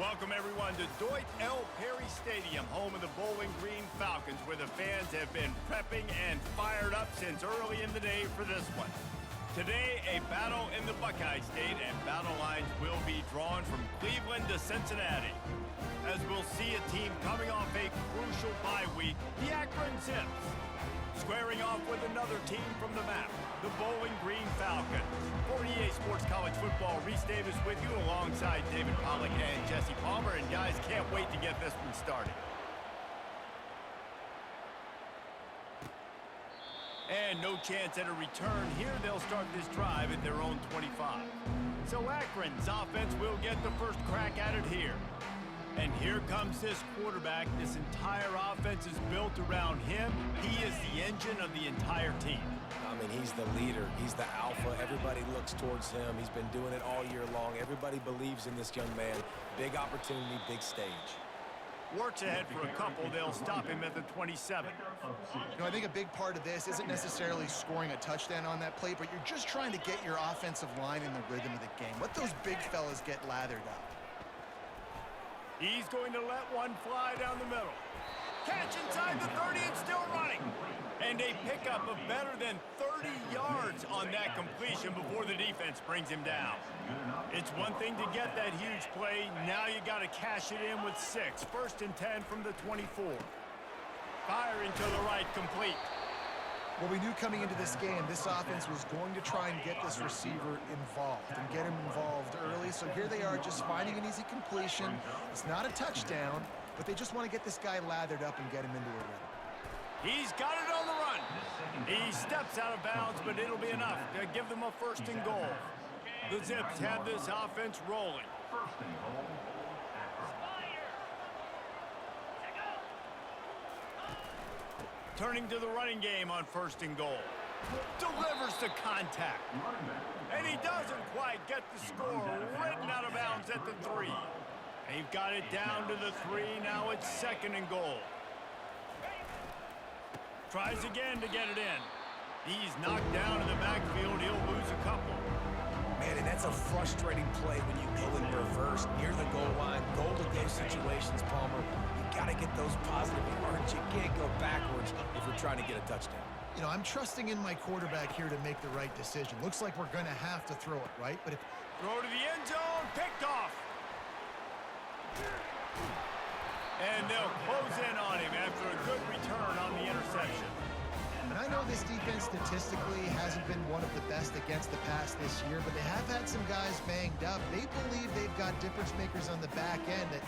Welcome, everyone, to Deutsch L. Perry Stadium, home of the Bowling Green Falcons, where the fans have been prepping and fired up since early in the day for this one. Today, a battle in the Buckeye State, and battle lines will be drawn from Cleveland to Cincinnati. As we'll see a team coming off a crucial bye week, the Akron Zips, squaring off with another team from the map, the Bowling Green Falcons. For EA Sports College Football, Reese Davis with you alongside David Pollack and Jesse Palmer. And guys, can't wait to get this one started. And no chance at a return here. They'll start this drive at their own 25. So Akron's offense will get the first crack at it here. And here comes this quarterback. This entire offense is built around him. He is the engine of the entire team. I mean, he's the leader. He's the alpha. Everybody looks towards him. He's been doing it all year long. Everybody believes in this young man. Big opportunity, big stage. Works ahead for a couple. They'll stop him at the 27. You know, I think a big part of this isn't necessarily scoring a touchdown on that play, but you're just trying to get your offensive line in the rhythm of the game. Let those big fellas get lathered up. He's going to let one fly down the middle. Catch inside the 30 and still running. And a pickup of better than 30 yards on that completion before the defense brings him down. It's one thing to get that huge play. Now you got to cash it in with 6. 1st and 10 from the 24. Firing to the right, complete. Well, we knew coming into this game, this offense was going to try and get this receiver involved and get him involved early. So here they are just finding an easy completion. It's not a touchdown, but they just want to get this guy lathered up and get him into a rhythm. He's got it on the run. He steps out of bounds, but it'll be enough to give them a 1st and goal. The Zips have this offense rolling. Turning to the running game on 1st and goal. Delivers the contact. And he doesn't quite get the score. Written out of bounds at the 3. They've got it down to the 3. Now it's 2nd and goal. Tries again to get it in. He's knocked down in the backfield. He'll lose a couple. Man, and that's a frustrating play when you go in reverse near the goal line. Goal-to-go situations, Palmer. You got to get those positive yards. You can't go backwards if you're trying to get a touchdown. You know, I'm trusting in my quarterback here to make the right decision. Looks like we're going to have to throw it, right? But if throw to the end zone, picked off. And they'll close in on him after a good return on the interception. And I know this defense statistically hasn't been one of the best against the pass this year, but they have had some guys banged up. They believe they've got difference makers on the back end that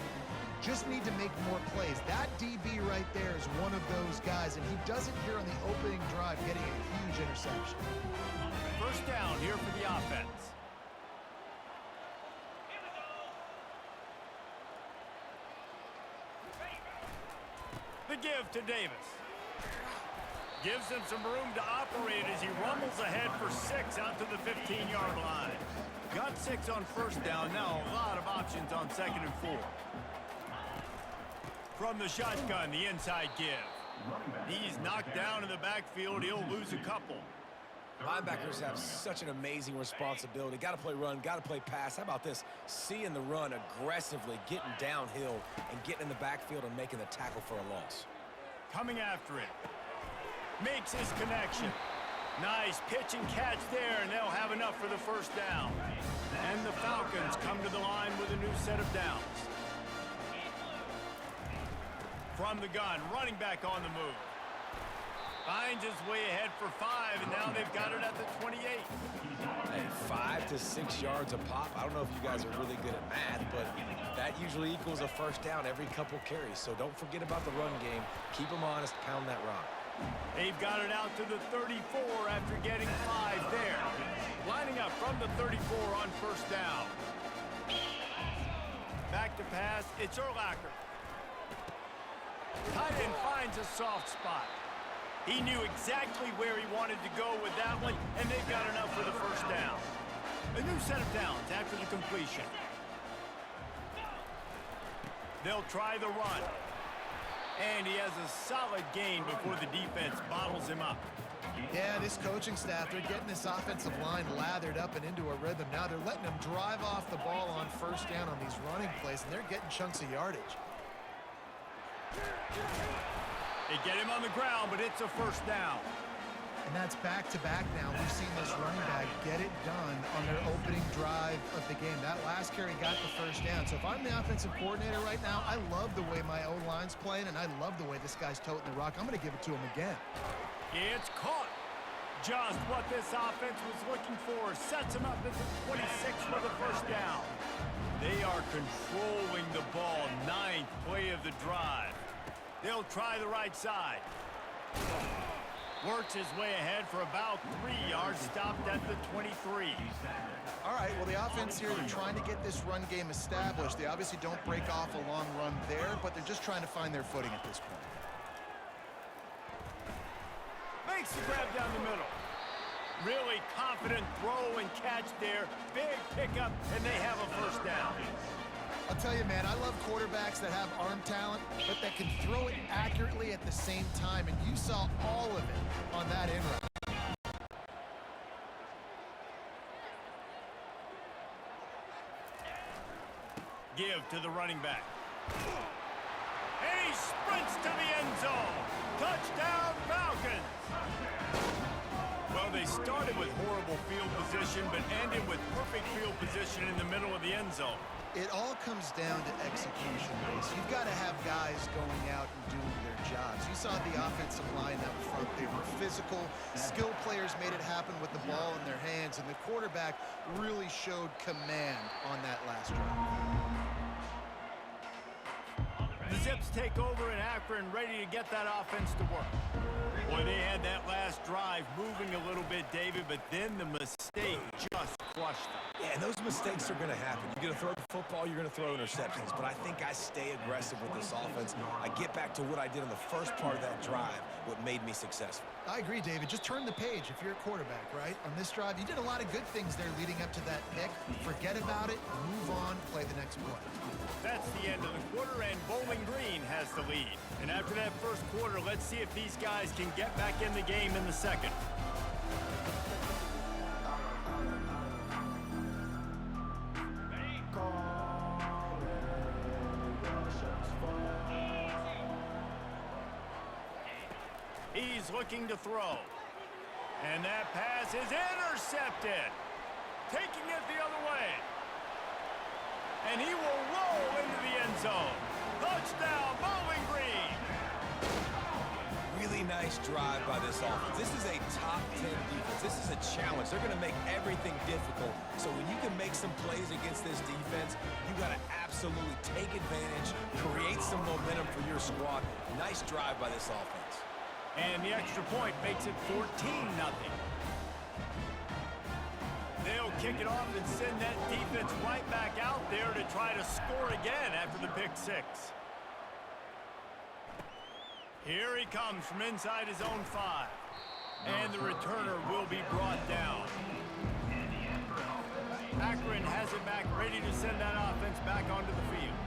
just need to make more plays. That DB right there is one of those guys, and he does it here on the opening drive, getting a huge interception. 1st down here for the offense. The give to Davis. Gives him some room to operate as he rumbles ahead for 6 out to the 15-yard line. Got 6 on 1st down. Now a lot of options on 2nd and 4. From the shotgun, the inside give. He's knocked down in the backfield. He'll lose a couple. Linebackers have such an amazing responsibility. Got to play run, got to play pass. How about this? Seeing the run aggressively, getting downhill, and getting in the backfield and making the tackle for a loss. Coming after it. Makes his connection. Nice pitch and catch there, and they'll have enough for the 1st down. And the Falcons come to the line with a new set of downs. From the gun, running back on the move. Finds his way ahead for 5, and now they've got it at the 28. Hey, 5 to 6 yards a pop. I don't know if you guys are really good at math, but that usually equals a 1st down every couple carries. So don't forget about the run game. Keep them honest, pound that rock. They've got it out to the 34 after getting 5 there. Lining up from the 34 on 1st down. Back to pass, it's Urlacher. Tight end finds a soft spot. He knew exactly where he wanted to go with that one, and they've got enough for the 1st down. A new set of downs after the completion. They'll try the run. And he has a solid gain before the defense bottles him up. Yeah, this coaching staff, they're getting this offensive line lathered up and into a rhythm. Now they're letting them drive off the ball on first down on these running plays, and they're getting chunks of yardage. They get him on the ground, but it's a first down. And that's back-to-back now. We've seen this running back get it done on their opening drive of the game. That last carry got the first down. So if I'm the offensive coordinator right now, I love the way my O-line's playing, and I love the way this guy's toting the rock. I'm going to give it to him again. It's caught. Just what this offense was looking for. Sets him up at the 26 for the first down. They are controlling the ball. 9th play of the drive. They'll try the right side. Works his way ahead for about 3 yards, stopped at the 23. All right, well, the offense here, they're trying to get this run game established. They obviously don't break off a long run there, but they're just trying to find their footing at this point. Makes the grab down the middle. Really confident throw and catch there. Big pickup, and they have a first down. I'll tell you, man, I love quarterbacks that have arm talent, but that can throw it accurately at the same time, and you saw all of it on that in route. Give to the running back. And he sprints to the end zone. Touchdown, Falcons! Well, they started with horrible field position, but ended with perfect field position in the middle of the end zone. It all comes down to execution, Mace. You've got to have guys going out and doing their jobs. You saw the offensive line up front. They were physical. Skilled players made it happen with the ball in their hands, and the quarterback really showed command on that last drive. The Zips take over in Akron, ready to get that offense to work. Boy, they had that last drive moving a little bit, David, but then the mistake just crushed them. Yeah, and those mistakes are going to happen. You're going to throw the football, you're going to throw interceptions. But I think I stay aggressive with this offense. I get back to what I did in the first part of that drive, what made me successful. I agree, David. Just turn the page if you're a quarterback, right? On this drive, you did a lot of good things there leading up to that pick. Forget about it, move on, play the next play. That's the end of the quarter, and Bowling Green has the lead. And after that first quarter, let's see if these guys can get back in the game in the second. He's looking to throw. And that pass is intercepted. Taking it the other way. And he will roll into the end zone. Touchdown, Bowling Green. Really nice drive by this offense. This is a top 10 defense. This is a challenge. They're going to make everything difficult. So when you can make some plays against this defense, you got to absolutely take advantage, create some momentum for your squad. Nice drive by this offense. And the extra point makes it 14-0. They'll kick it off and send that defense right back out there to try to score again after the pick six. Here he comes from inside his own 5. And the returner will be brought down. Akron has it back, ready to send that offense back onto the field.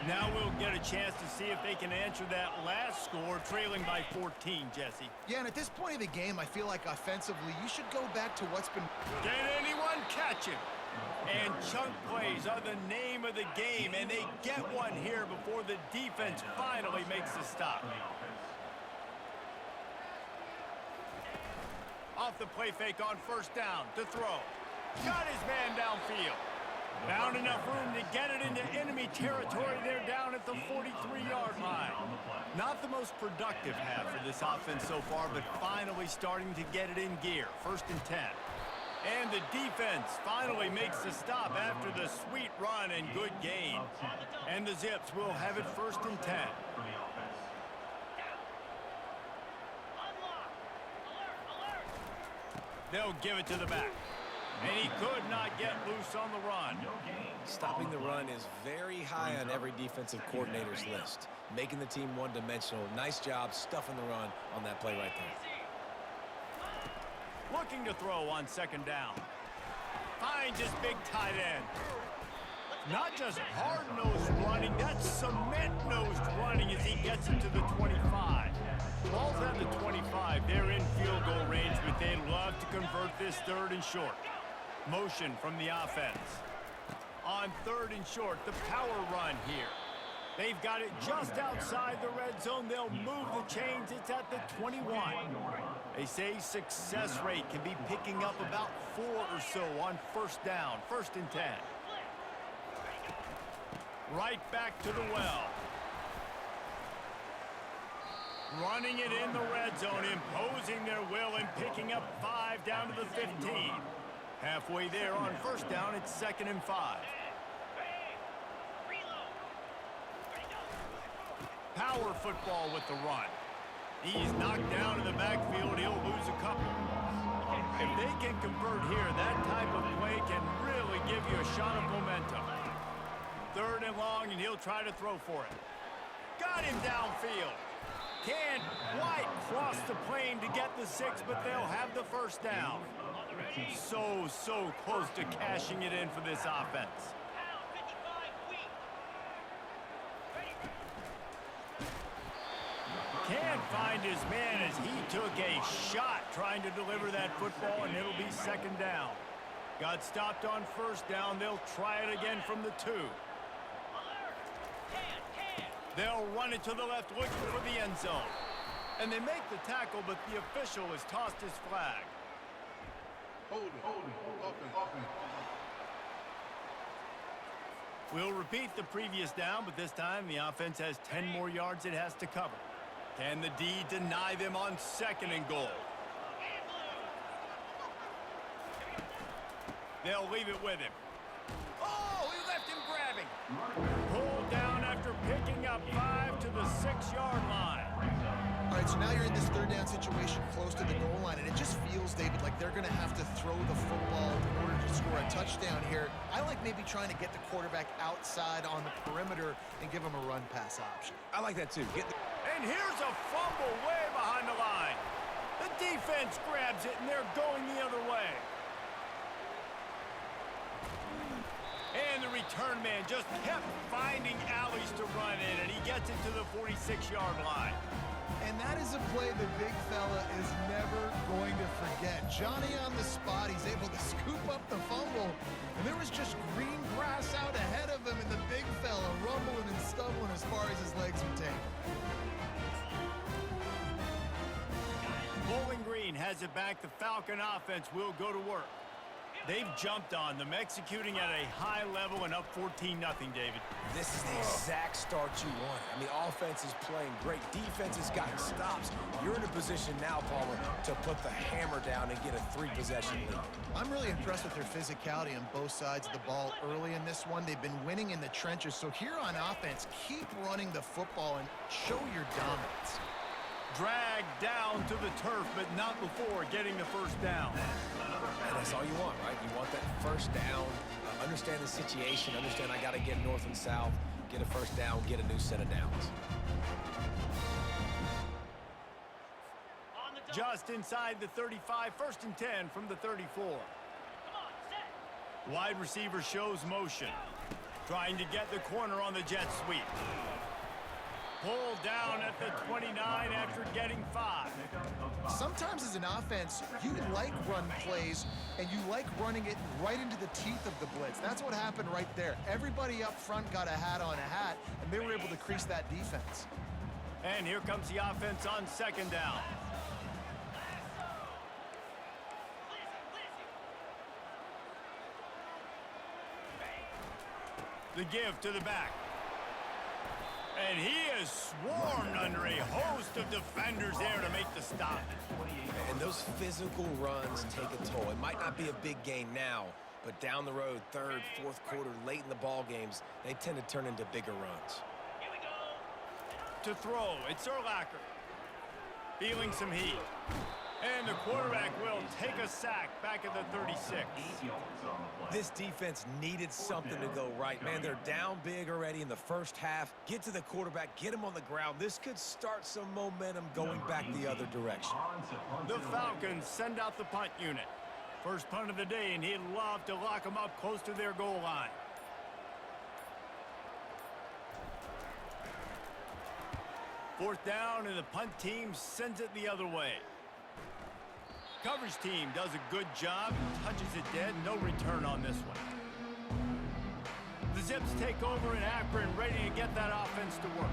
Now we'll get a chance to see if they can answer that last score, trailing by 14, Jesse. Yeah, and at this point of the game, I feel like offensively, you should go back to what's been... Can anyone catch him? And chunk plays are the name of the game, and they get one here before the defense finally makes the stop. Off the play fake on first down to throw. Got his man downfield. Found enough room to get it into enemy territory there down at the 43-yard line. Not the most productive half for this offense so far, but finally starting to get it in gear. 1st and 10. And the defense finally makes the stop after the sweet run and good gain. And the Zips will have it 1st and 10. They'll give it to the back. And he could not get loose on the run. Stopping the run is very high on every defensive coordinator's list. Making the team one-dimensional. Nice job stuffing the run on that play right there. Looking to throw on 2nd down. Finds his big tight end. Not just hard-nosed running, that's cement-nosed running as he gets into the 25. Ball's at the 25. They're in field goal range, but they'd love to convert this 3rd and short. Motion from the offense. On 3rd and short, the power run here. They've got it just outside the red zone. They'll move the chains. It's at the 21. They say success rate can be picking up about 4 or so on 1st down, 1st and 10. Right back to the well. Running it in the red zone, imposing their will and picking up 5 down to the 15. Halfway there on 1st down, it's 2nd and 5. Power football with the run. He's knocked down in the backfield. He'll lose a couple. If they can convert here, that type of play can really give you a shot of momentum. 3rd and long, and he'll try to throw for it. Got him downfield. Can't quite cross the plane to get the 6, but they'll have the 1st down. So close to cashing it in for this offense. Can't find his man as he took a shot trying to deliver that football, and it'll be 2nd down. Got stopped on 1st down. They'll try it again from the 2. They'll run it to the left, looking for the end zone. And they make the tackle, but the official has tossed his flag. Hold it. We'll repeat the previous down, but this time the offense has 10 more yards it has to cover. Can the D deny them on 2nd and goal? They'll leave it with him. Oh, he left him grabbing. Pulled down after picking up 5 to the 6-yard line. All right, so now you're in this 3rd down situation close to the goal line, and it just feels, David, like they're going to have to throw the football in order to score a touchdown here. I like maybe trying to get the quarterback outside on the perimeter and give him a run-pass option. I like that, too. And here's a fumble way behind the line. The defense grabs it, and they're going the other way. And the return man just kept finding alleys to run in, and he gets it to the 46-yard line. And that is a play the big fella is never going to forget. Johnny on the spot, he's able to scoop up the fumble, and there was just green grass out ahead of him, and the big fella rumbling and stumbling as far as his legs would take. Bowling Green has it back. The Falcon offense will go to work. They've jumped on them, executing at a high level and up 14-0, David. This is the exact start you want. I mean, offense is playing great. Defense has gotten stops. You're in a position now, Palmer, to put the hammer down and get a 3-possession lead. I'm really impressed with their physicality on both sides of the ball early in this one. They've been winning in the trenches. So here on offense, keep running the football and show your dominance. Dragged down to the turf, but not before getting the 1st down. And that's all you want, right? You want that 1st down, understand the situation, understand I got to get north and south, get a 1st down, get a new set of downs. Just inside the 35, 1st and 10 from the 34. Wide receiver shows motion, trying to get the corner on the jet sweep. Pulled down at the 29 after getting 5. Sometimes as an offense, you like run plays, and you like running it right into the teeth of the blitz. That's what happened right there. Everybody up front got a hat on a hat, and they were able to crease that defense. And here comes the offense on 2nd down. The give to the back. And he is swarmed under a host of defenders there to make the stop. And those physical runs take a toll. It might not be a big game now, but down the road, 3rd, 4th quarter, late in the ball games, they tend to turn into bigger runs. To throw, it's Urlacher. Feeling some heat. And the quarterback will take a sack back at the 36. This defense needed something to go right. Man, they're down big already in the 1st half. Get to the quarterback, get him on the ground. This could start some momentum going back the other direction. The Falcons send out the punt unit. First punt of the day, and he'd love to lock them up close to their goal line. Fourth down, and the punt team sends it the other way. Coverage team does a good job, touches it dead, no return on this one. The Zips take over in Akron, ready to get that offense to work.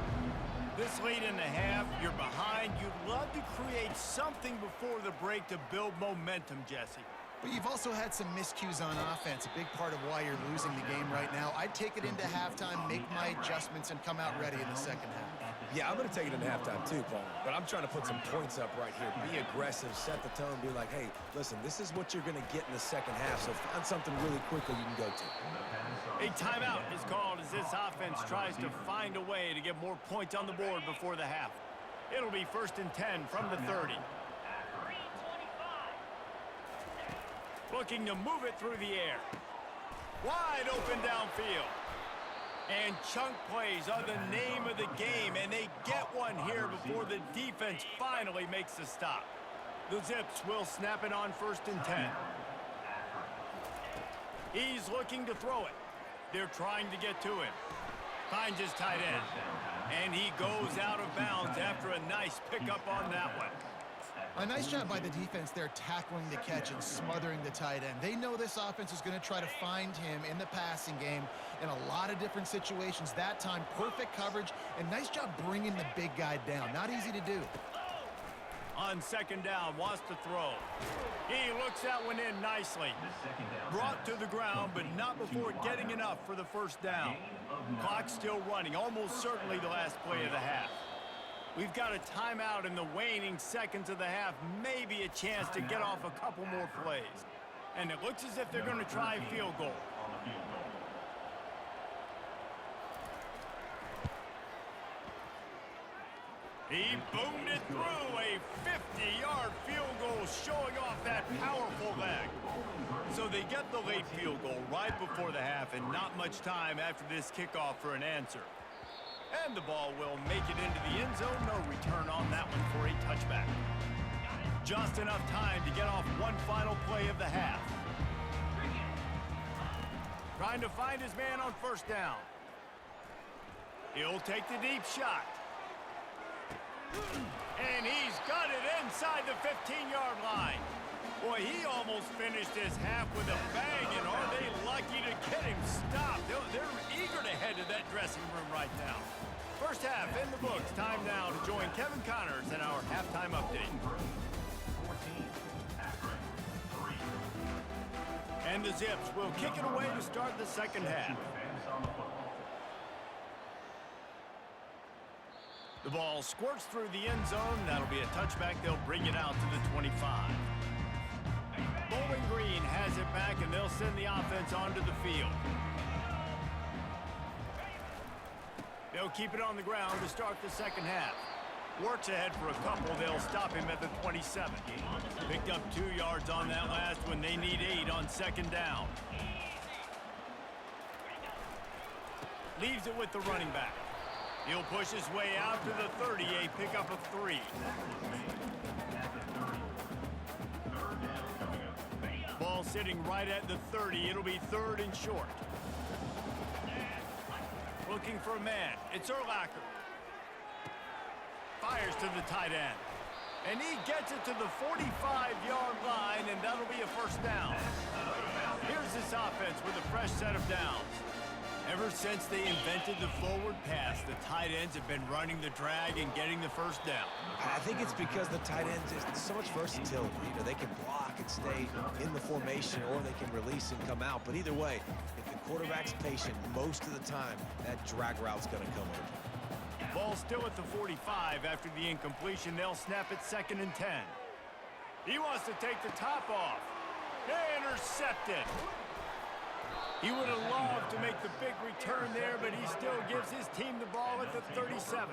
This late in the half, you're behind. You'd love to create something before the break to build momentum, Jesse. But you've also had some miscues on offense, a big part of why you're losing the game right now. I'd take it into halftime, make my adjustments, and come out ready in the second half. Yeah, I'm going to take it into halftime too, Paul. But I'm trying to put some points up right here. Be aggressive, set the tone, be like, hey, listen, this is what you're going to get in the second half, so find something really quickly you can go to. A timeout is called as this offense tries to find a way to get more points on the board before the half. It'll be 1st and 10 from the 30. Looking to move it through the air. Wide open downfield. And chunk plays are the name of the game, and they get one here before the defense finally makes the stop. The Zips will snap it on 1st and 10. He's looking to throw it. They're trying to get to him. Finds his tight end. And he goes out of bounds after a nice pickup on that one. A nice job by the defense there tackling the catch and smothering the tight end. They know this offense is going to try to find him in the passing game in a lot of different situations. That time, perfect coverage, and nice job bringing the big guy down. Not easy to do. On 2nd down, wants to throw. He looks that one in nicely. Brought to the ground, but not before getting enough for the 1st down. Clock still running, almost certainly the last play of the half. We've got a timeout in the waning seconds of the half, maybe a chance to get off a couple more plays. And it looks as if they're going to try a field goal. He boomed it through, a 50-yard field goal showing off that powerful leg. So they get the late field goal right before the half and not much time after this kickoff for an answer. And the ball will make it into the end zone. No return on that one for a touchback. Just enough time to get off one final play of the half. Trying to find his man on 1st down. He'll take the deep shot. And he's got it inside the 15-yard line. Boy, he almost finished his half with a bang, and are they lucky to get him stopped? They're eager to head to that dressing room right now. 1st half in the books. Time now to join Kevin Connors in our halftime update. And the Zips will kick it away to start the 2nd half. The ball squirts through the end zone. That'll be a touchback. They'll bring it out to the 25. Bowling Green has it back, and they'll send the offense onto the field. They'll keep it on the ground to start the 2nd half. Works ahead for a couple. They'll stop him at the 27. Picked up 2 yards on that last one. They need 8 on 2nd down. Leaves it with the running back. He'll push his way out to the 30, a pickup of 3. Ball sitting right at the 30. It'll be 3rd and short. Looking for a man. It's Urlacher. Fires to the tight end. And he gets it to the 45-yard line, and that'll be a 1st down. Here's this offense with a fresh set of downs. Ever since they invented the forward pass, the tight ends have been running the drag and getting the 1st down. I think it's because the tight ends, there's so much versatility. You know, they can block and stay in the formation, or they can release and come out. But either way, if the quarterback's patient, most of the time, that drag route's going to come over. Ball still at the 45 after the incompletion. They'll snap it 2nd and 10. He wants to take the top off. Intercepted. He would have loved to make the big return there, but he still gives his team the ball at the 37.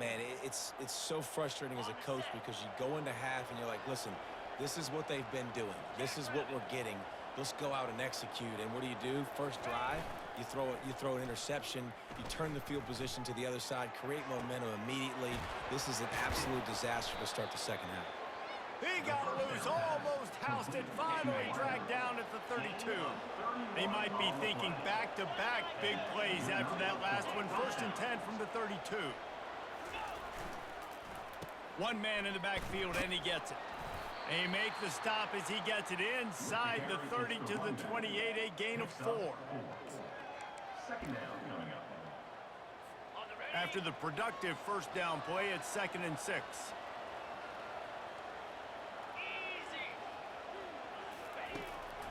Man, it's so frustrating as a coach because you go into half and you're like, listen, this is what they've been doing. This is what we're getting. Let's go out and execute. And what do? First drive, you throw an interception, you turn the field position to the other side, create momentum immediately. This is an absolute disaster to start the 2nd half. He got loose, almost housed it, finally dragged down at the 32. They might be thinking back-to-back big plays after that last one. 1st and 10 from the 32. One man in the backfield, and he gets it. They make the stop as he gets it inside the 30 to the 28, a gain of 4. Second down coming up. After the productive first down play, it's 2nd and 6.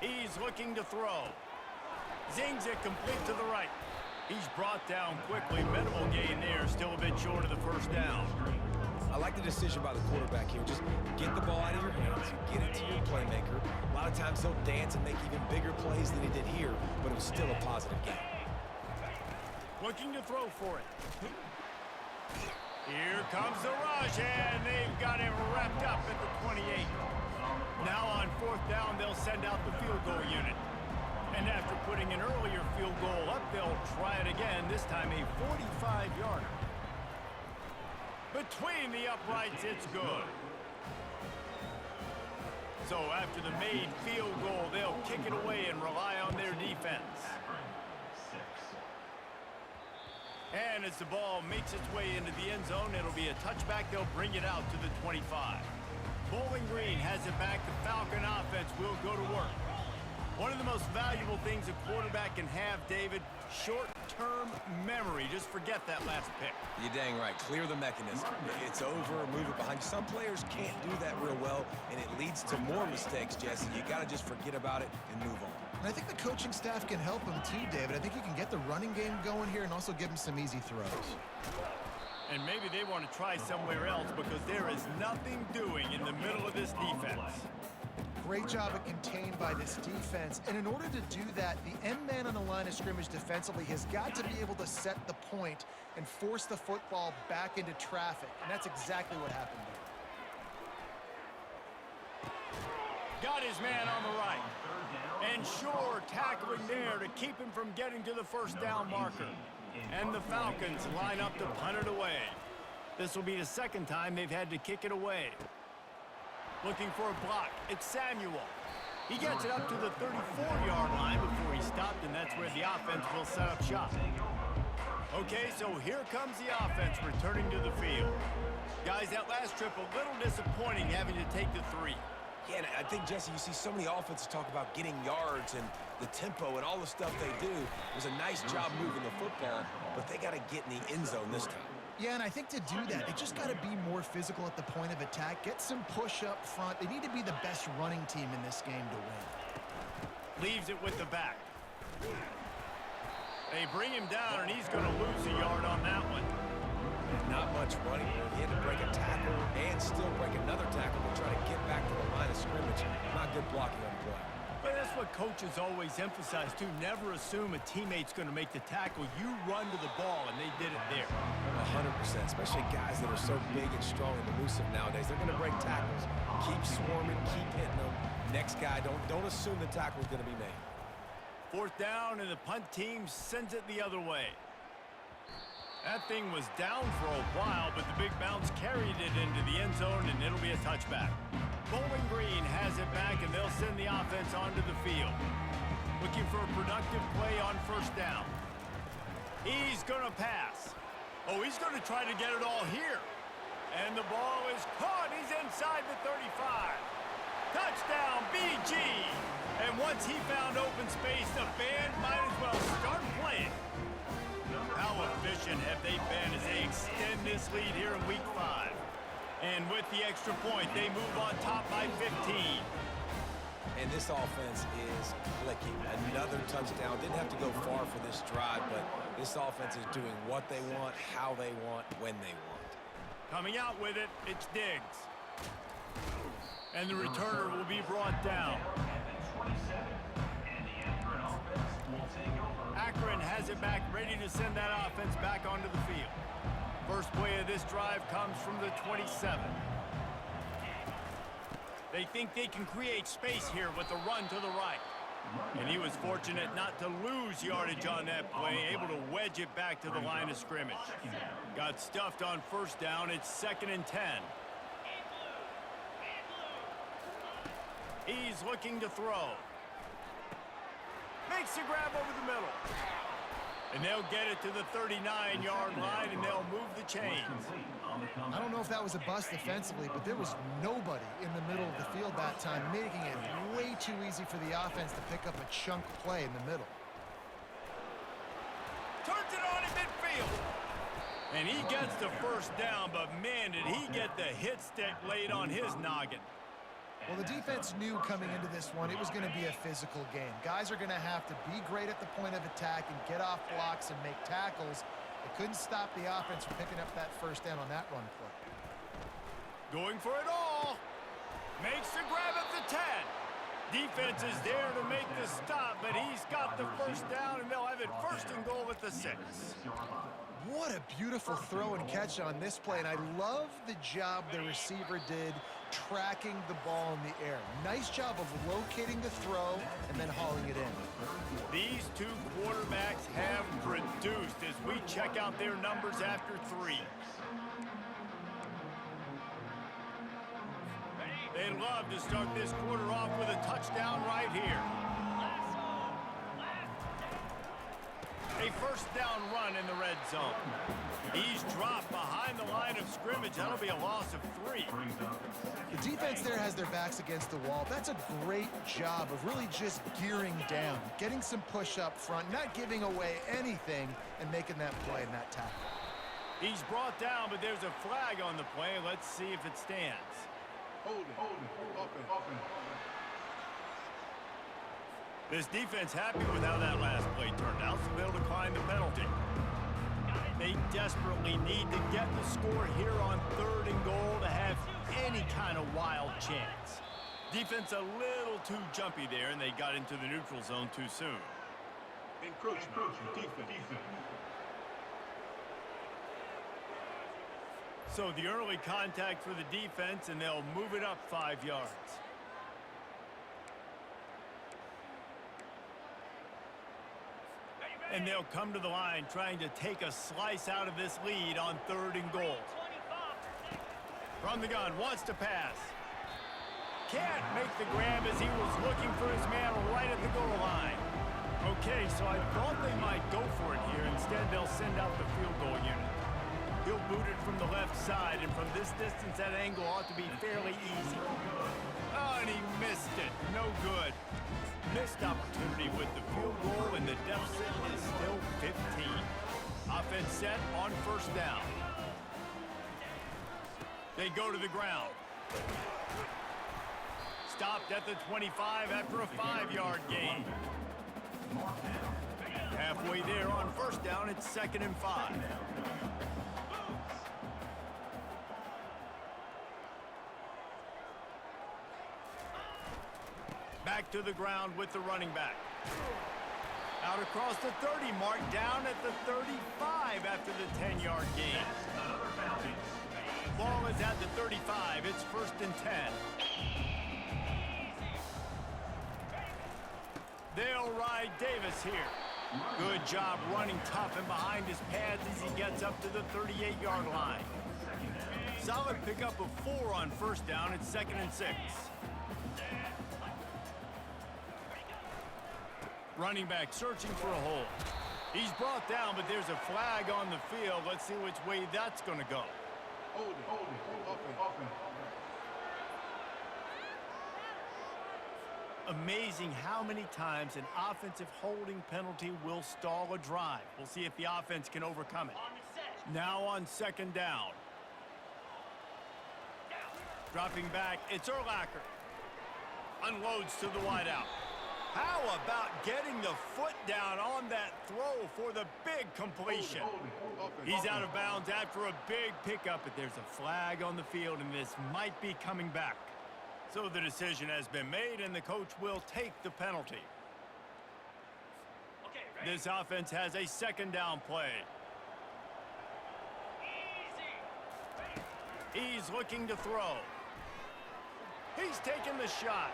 He's looking to throw. Zings it complete to the right. He's brought down quickly. Minimal gain there, still a bit short of the first down. I like the decision by the quarterback here. Just get the ball out of your hands, get it to your playmaker. A lot of times he'll dance and make even bigger plays than he did here, but it was still a positive game. Looking to throw for it. Here comes the rush, and they've got him wrapped up at the 28. Now on 4th down, they'll send out the field goal unit. And after putting an earlier field goal up, they'll try it again, this time a 45-yarder. Between the uprights, it's good. So after the made field goal, they'll kick it away and rely on their defense. And as the ball makes its way into the end zone, it'll be a touchback. They'll bring it out to the 25. Bowling Green has it back. The Falcon offense will go to work. One of the most valuable things a quarterback can have, David, short-term memory. Just forget that last pick. You're dang right. Clear the mechanism. It's over, move it behind you. Some players can't do that real well, and it leads to more mistakes, Jesse. You got to just forget about it and move on. And I think the coaching staff can help him too, David. I think you can get the running game going here and also give him some easy throws. And maybe they want to try somewhere else because there is nothing doing in the middle of this defense. Great job of contained by this defense. And in order to do that, the end man on the line of scrimmage defensively has got to be able to set the point and force the football back into traffic. And that's exactly what happened there. Got his man on the right. And sure, tackling there to keep him from getting to the first down marker. And the Falcons line up to punt it away. This will be the second time they've had to kick it away. Looking for a block. It's Samuel. He gets it up to the 34-yard line before he stopped, and that's where the offense will set up shop. Okay, so here comes the offense returning to the field. Guys, that last trip a little disappointing having to take the 3. Yeah, and I think, Jesse, you see so many offenses talk about getting yards and the tempo and all the stuff they do. It was a nice job moving the football, but they got to get in the end zone this time. Yeah, and I think to do that, they just got to be more physical at the point of attack, get some push up front. They need to be the best running team in this game to win. Leaves it with the back. They bring him down, and he's going to lose a yard on that one. Not much running. He had to break a tackle and still break another tackle to try to get back to the line of scrimmage. Not good blocking on the play. But that's what coaches always emphasize, too. Never assume a teammate's going to make the tackle. You run to the ball, and they did it there. 100%, especially guys that are so big and strong and elusive nowadays. They're going to break tackles. Keep swarming, keep hitting them. Next guy, don't assume the tackle's going to be made. 4th down, and the punt team sends it the other way. That thing was down for a while, but the big bounce carried it into the end zone, and it'll be a touchback. Bowling Green has it back, and they'll send the offense onto the field. Looking for a productive play on 1st down. He's going to pass. Oh, he's going to try to get it all here. And the ball is caught. He's inside the 35. Touchdown, BG. And once he found open space, the band might as well start playing. How efficient have they been as they extend this lead here in Week 5? And with the extra point, they move on top by 15. And this offense is clicking. Another touchdown. Didn't have to go far for this drive, but this offense is doing what they want, how they want, when they want. Coming out with it, it's Diggs. And the returner will be brought down. Akron has it back, ready to send that offense back onto the field. First play of this drive comes from the 27. They think they can create space here with the run to the right. And he was fortunate not to lose yardage on that play, able to wedge it back to the line of scrimmage. Got stuffed on 1st down. It's 2nd and 10. He's looking to throw. Makes the grab over the middle. And they'll get it to the 39-yard line, and they'll move the chains. I don't know if that was a bust defensively, but there was nobody in the middle of the field that time, making it way too easy for the offense to pick up a chunk play in the middle. Turns it on in midfield. And he gets the first down, but man, did he get the hit stick laid on his noggin. Well, the defense knew coming into this one it was going to be a physical game. Guys are going to have to be great at the point of attack and get off blocks and make tackles. They couldn't stop the offense from picking up that first down on that run play. Going for it all. Makes the grab at the 10. Defense is there to make the stop, but he's got the first down, and they'll have it first and goal at the 6. What a beautiful throw and catch on this play, and I love the job the receiver did tracking the ball in the air. Nice job of locating the throw and then hauling it in. These two quarterbacks have produced as we check out their numbers after 3. They'd love to start this quarter off with a touchdown right here. A first down run in the red zone. He's dropped behind the line of scrimmage. That'll be a loss of 3. The defense there has their backs against the wall. That's a great job of really just gearing down, getting some push up front, not giving away anything, and making that play and that tackle. He's brought down, but there's a flag on the play. Let's see if it stands. Hold it. Open. This defense happy with how that last play turned out, so they'll decline the penalty. They desperately need to get the score here on 3rd and goal to have any kind of wild chance. Defense a little too jumpy there, and they got into the neutral zone too soon. Encroachment. Defense. So the early contact for the defense, and they'll move it up 5 yards. And they'll come to the line trying to take a slice out of this lead on 3rd and goal. From the gun, wants to pass. Can't make the grab as he was looking for his man right at the goal line. Okay, so I thought they might go for it here. Instead, they'll send out the field goal unit. He'll boot it from the left side, and from this distance, that angle ought to be fairly easy. Oh, and he missed it. No good. Missed opportunity with the field goal, and the deficit is still 15. Offense set on first down. They go to the ground. Stopped at the 25 after a 5-yard gain. Halfway there on first down, it's 2nd and 5. Back to the ground with the running back. Out across the 30 mark, down at the 35 after the 10-yard gain. Ball is at the 35. It's 1st and 10. They'll ride Davis here. Good job running tough and behind his pads as he gets up to the 38-yard line. Solid pickup of 4 on first down. It's 2nd and 6. Running back searching for a hole. He's brought down, but there's a flag on the field. Let's see which way that's going to go. Hold it. Open. Amazing how many times an offensive holding penalty will stall a drive. We'll see if the offense can overcome it. Now on 2nd down. Dropping back, it's Urlacher. Unloads to the wideout. How about getting the foot down on that throw for the big completion? He's out of bounds after a big pickup, but there's a flag on the field, and this might be coming back. So the decision has been made, and the coach will take the penalty. This offense has a 2nd down play. He's looking to throw. He's taking the shot.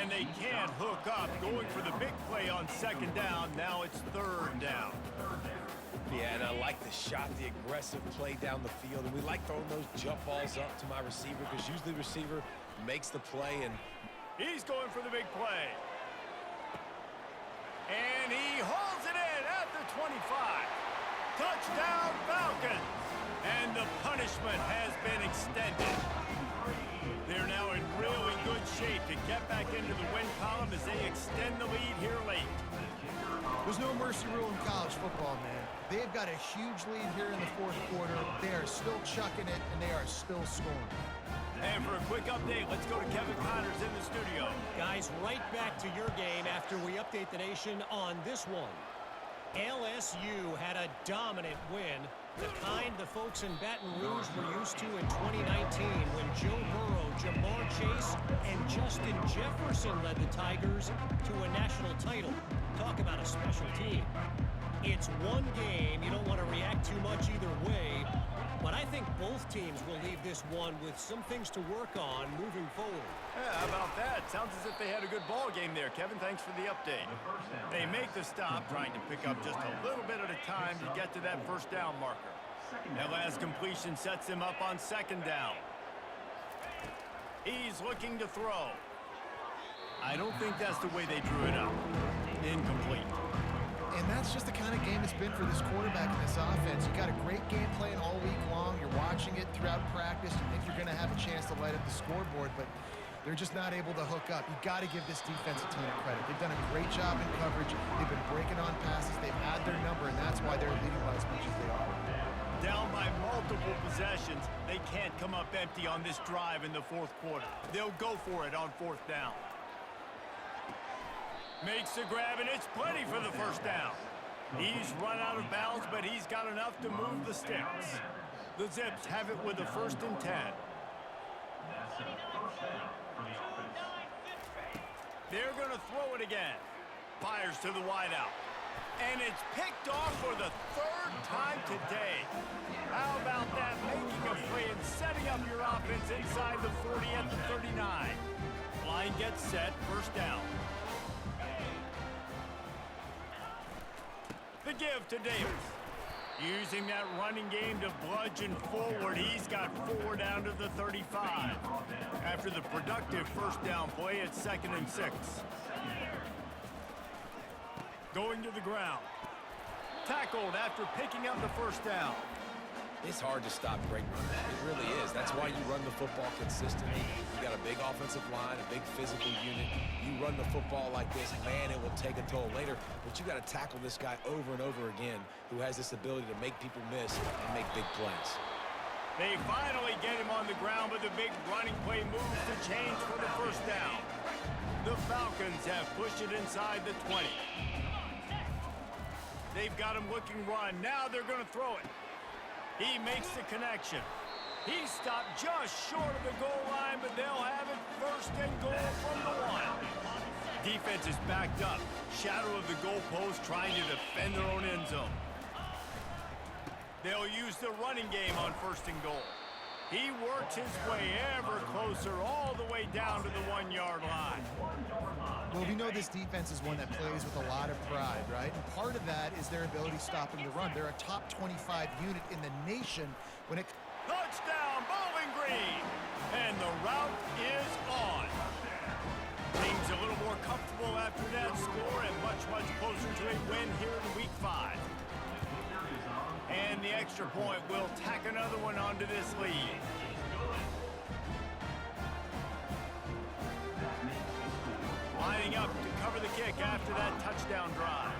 And they can't hook up, going for the big play on 2nd down. Now it's 3rd down. Yeah, and I like the shot, the aggressive play down the field. And we like throwing those jump balls up to my receiver because usually the receiver makes the play. And he's going for the big play. And he hauls it in. the 25. Touchdown, Falcons! And the punishment has been extended. They're now in really good shape to get back into the win column as they extend the lead here late. There's no mercy rule in college football, man. They've got a huge lead here in the fourth quarter. They are still chucking it, and they are still scoring. And for a quick update, let's go to Kevin Connors in the studio. Guys, right back to your game after we update the nation on this one. LSU had a dominant win, the kind the folks in Baton Rouge were used to in 2019 when Joe Burrow, Jamar Chase, and Justin Jefferson led the Tigers to a national title. Talk about a special team. It's one game. You don't want to react too much either way, but I think both teams will leave this one with some things to work on moving forward. Yeah, how about that? Sounds as if they had a good ball game there, Kevin. Thanks for the update. They make the stop, trying to pick up just a little bit at a time to get to that first down marker. That last completion sets him up on second down. He's looking to throw. I don't think that's the way they drew it up. Incomplete. And that's just the kind of game it's been for this quarterback in this offense. You got a great game plan all week long. You're watching it throughout practice. You think you're going to have a chance to light up the scoreboard, but they're just not able to hook up. You got to give this defense a ton of credit. They've done a great job in coverage. They've been breaking on passes. They've had their number, and that's why they're leading by as much as they are. Down by multiple possessions, they can't come up empty on this drive in the fourth quarter. They'll go for it on fourth down. Makes the grab, and it's plenty for the first down. He's run out of bounds, but he's got enough to move the sticks. The Zips have it with a 1st and 10. They're going to throw it again. Fires to the wideout. And it's picked off for the 3rd time today. How about that? Making a play and setting up your offense inside the 40 at the 39. Line gets set, first down. The give to Davis. Using that running game to bludgeon forward, he's got 4 down to the 35. After the productive first down play, it's 2nd and 6. Going to the ground. Tackled after picking up the first down. It's hard to stop great run. It really is. That's why you run the football consistently. You got a big offensive line, a big physical unit. You run the football like this, man, it will take a toll later. But you got to tackle this guy over and over again who has this ability to make people miss and make big plays. They finally get him on the ground, but the big running play moves to change for the first down. The Falcons have pushed it inside the 20. They've got him looking run. Now they're going to throw it. He makes the connection. He stopped just short of the goal line, but they'll have it 1st and goal from the 1. Defense is backed up. Shadow of the goalpost trying to defend their own end zone. They'll use the running game on 1st and goal. He works his way ever closer all the way down to the 1-yard line. Well, we know this defense is one that plays with a lot of pride, right? And part of that is their ability stopping the run. They're a top 25 unit in the nation when it... Touchdown, Bowling Green! And the route is on. Team's a little more comfortable after that score and much, much closer to a win here in Week 5. And the extra point will tack another one onto this lead. Lining up to cover the kick after that touchdown drive.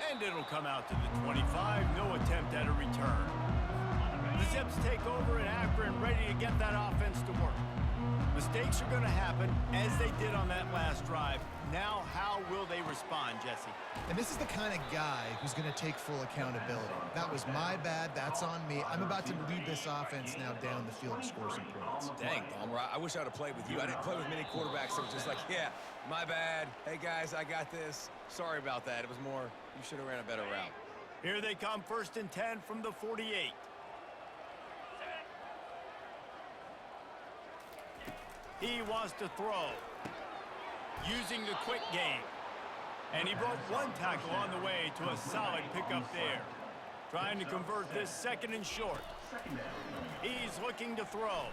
And it'll come out to the 25. No attempt at a return. The Zips take over in Akron, ready to get that offense to work. Mistakes are going to happen, as they did on that last drive. Now, how will they respond, Jesse? And this is the kind of guy who's going to take full accountability. That was my bad. That's on me. I'm about to lead this offense now down the field to score some points. Dang, Palmer, I wish I would have played with you. I didn't play with many quarterbacks that were just like, yeah, my bad. Hey, guys, I got this. Sorry about that. It was more, you should have ran a better route. Here they come, 1st and 10 from the 48. He wants to throw. Using the quick game. And he broke one tackle on the way to a solid pickup there. Trying to convert this 2nd and short. He's looking to throw.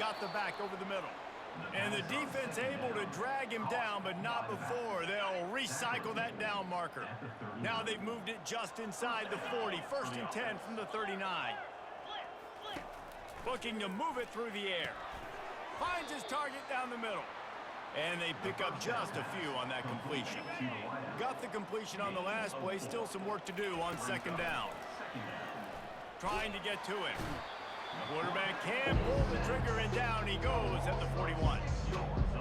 Got the back over the middle. And the defense able to drag him down, but not before. They'll recycle that down marker. Now they've moved it just inside the 40. First and 10 from the 39. Looking to move it through the air. Finds his target down the middle. And they pick up just a few on that completion. Got the completion on the last play. Still some work to do on second down. Trying to get to it. Quarterback can pull the trigger, and down he goes at the 41.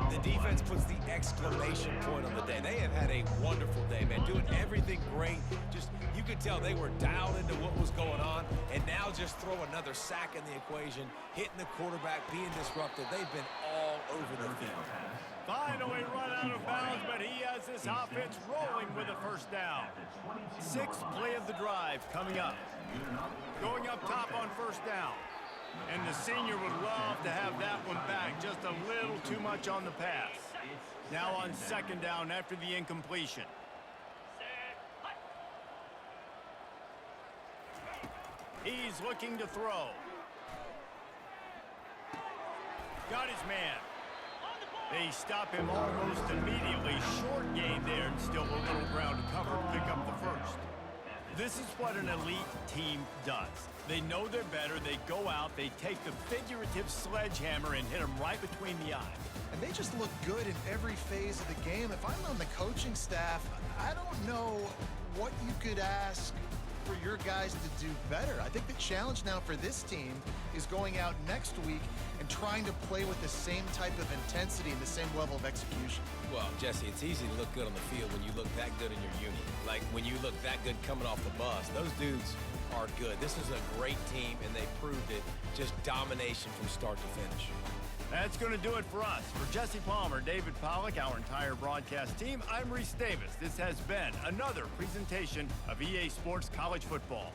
The defense puts the exclamation point on the day. They have had a wonderful day, man, doing everything great. Just, you could tell they were dialed into what was going on, and now just throw another sack in the equation, hitting the quarterback, being disruptive. They've been all over the field. Finally run out of bounds, but he has this offense rolling with a first down. Sixth play of the drive coming up. Going up top on first down. And the senior would love to have that one back. Just a little too much on the pass. Now on second down after the incompletion. He's looking to throw. Got his man. They stop him almost immediately. Short gain there, and still a little ground to cover to pick up the first. This is what an elite team does. They know they're better. They go out, they take the figurative sledgehammer and hit them right between the eyes. And they just look good in every phase of the game. If I'm on the coaching staff, I don't know what you could ask for your guys to do better. I think the challenge now for this team is going out next week and trying to play with the same type of intensity and the same level of execution. Well, Jesse, it's easy to look good on the field when you look that good in your unit. Like when you look that good coming off the bus. Those dudes are good. This is a great team, and they proved it. Just domination from start to finish. That's going to do it for us. For Jesse Palmer, David Pollack, our entire broadcast team, I'm Reese Davis. This has been another presentation of EA Sports College Football.